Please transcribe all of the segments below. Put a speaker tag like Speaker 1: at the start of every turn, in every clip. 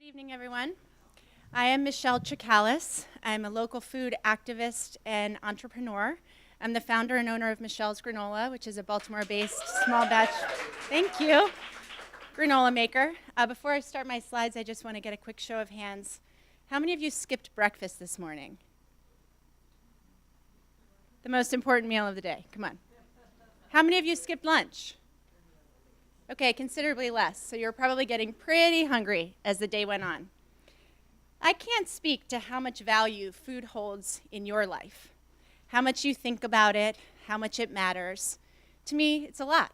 Speaker 1: evening, everyone. I am Michelle Tsucalas. I'm a local food activist and entrepreneur. I'm the founder and owner of Michelle's Granola, which is a Baltimore-based small batch, thank you, granola maker. Before I start my slides, I just want to get a quick show of hands. How many of you skipped breakfast this morning? The most important meal of the day. Come on. How many of you skipped lunch? Okay, considerably less. So you're probably getting pretty hungry as the day went on. I can't speak to how much value food holds in your life, how much you think about it, how much it matters. To me, it's a lot.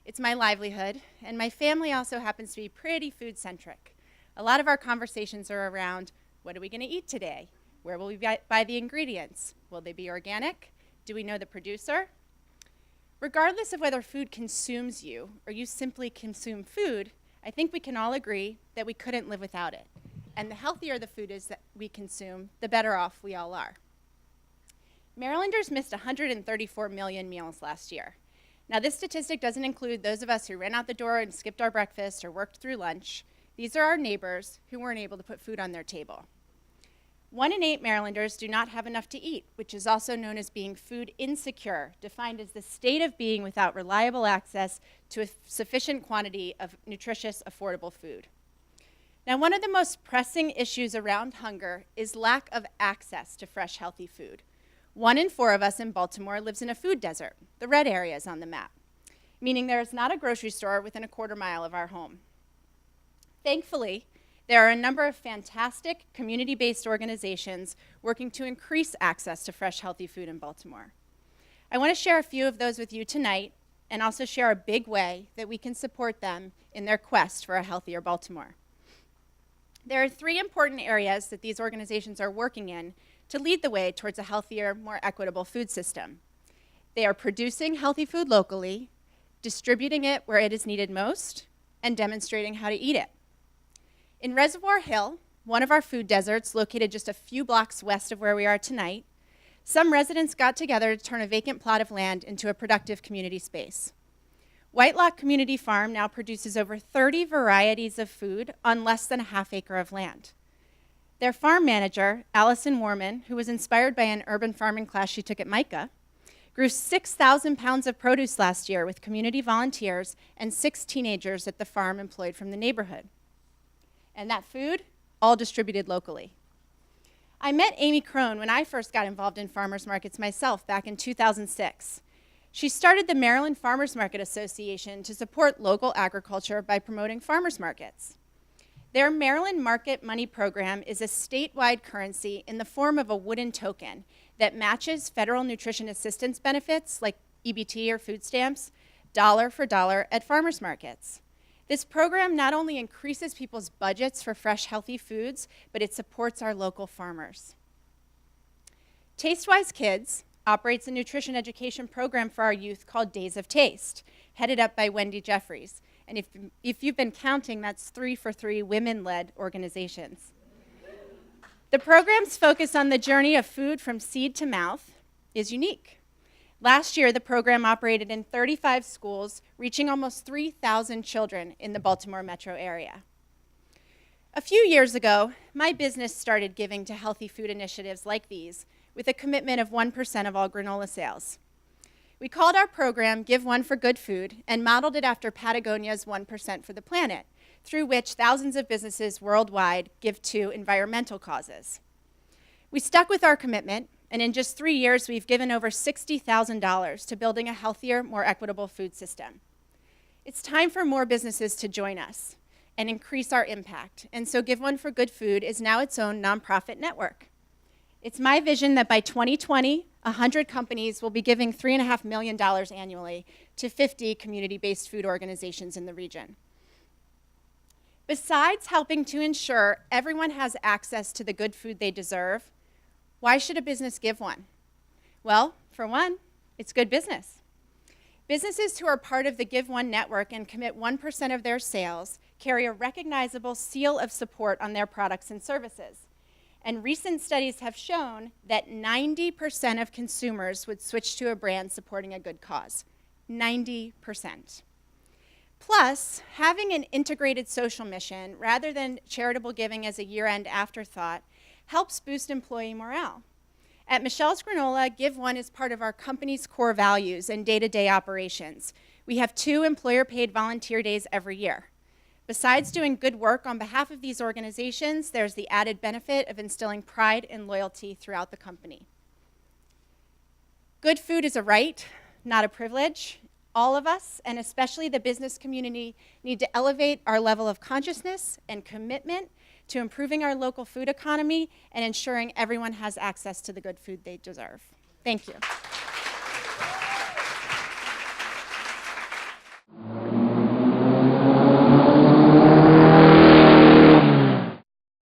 Speaker 1: It's my livelihood, and my family also happens to be pretty food-centric. A lot of our conversations are around, what are we going to eat today? Where will we buy the ingredients? Will they be organic? Do we know the producer? Regardless of whether food consumes you or you simply consume food, I think we can all agree that we couldn't live without it. And the healthier the food is that we consume, the better off we all are. Marylanders missed 134 million meals last year. Now, this statistic doesn't include those of us who ran out the door and skipped our breakfast or worked through lunch. These are our neighbors who weren't able to put food on their table. 1 in 8 Marylanders do not have enough to eat, which is also known as being food insecure, defined as the state of being without reliable access to a sufficient quantity of nutritious, affordable food. Now, one of the most pressing issues around hunger is lack of access to fresh, healthy food. 1 in 4 of us in Baltimore lives in a food desert, the red areas on the map, meaning there is not a grocery store within a quarter mile of our home. Thankfully, there are a number of fantastic community-based organizations working to increase access to fresh, healthy food in Baltimore. I want to share a few of those with you tonight and also share a big way that we can support them in their quest for a healthier Baltimore. There are 3 important areas that these organizations are working in to lead the way towards a healthier, more equitable food system. They are producing healthy food locally, distributing it where it is needed most, and demonstrating how to eat it. In Reservoir Hill, one of our food deserts located just a few blocks west of where we are tonight, some residents got together to turn a vacant plot of land into a productive community space. Whitelock Community Farm now produces over 30 varieties of food on less than a half acre of land. Their farm manager, Allison Warman, who was inspired by an urban farming class she took at MICA, grew 6,000 pounds of produce last year with community volunteers and 6 teenagers at the farm employed from the neighborhood. And that food, all distributed locally. I met Amy Crone when I first got involved in farmers markets myself back in 2006. She started the Maryland Farmers Market Association to support local agriculture by promoting farmers markets. Their Maryland Market Money program is a statewide currency in the form of a wooden token that matches federal nutrition assistance benefits like EBT or food stamps, dollar for dollar at farmers markets. This program not only increases people's budgets for fresh, healthy foods, but it supports our local farmers. Tastewise Kids operates a nutrition education program for our youth called Days of Taste, headed up by Wendy Jeffries. And if you've been counting, that's 3 for 3 women-led organizations. The program's focus on the journey of food from seed to mouth is unique. Last year, the program operated in 35 schools, reaching almost 3,000 children in the Baltimore metro area. A few years ago, my business started giving to healthy food initiatives like these with a commitment of 1% of all granola sales. We called our program Give One for Good Food and modeled it after Patagonia's 1% for the Planet, through which thousands of businesses worldwide give to environmental causes. We stuck with our commitment, and in just 3 years, we've given over $60,000 to building a healthier, more equitable food system. It's time for more businesses to join us and increase our impact, and so Give One for Good Food is now its own nonprofit network. It's my vision that by 2020, 100 companies will be giving $3.5 million annually to 50 community-based food organizations in the region. Besides helping to ensure everyone has access to the good food they deserve, why should a business give one? Well, for one, it's good business. Businesses who are part of the Give One network and commit 1% of their sales carry a recognizable seal of support on their products and services. And recent studies have shown that 90% of consumers would switch to a brand supporting a good cause. 90%. Plus, having an integrated social mission rather than charitable giving as a year-end afterthought helps boost employee morale. At Michelle's Granola, Give One is part of our company's core values and day-to-day operations. We have 2 employer-paid volunteer days every year. Besides doing good work on behalf of these organizations, there's the added benefit of instilling pride and loyalty throughout the company. Good food is a right, not a privilege. All of us, and especially the business community, need to elevate our level of consciousness and commitment to improving our local food economy and ensuring everyone has access to the good food they deserve. Thank you.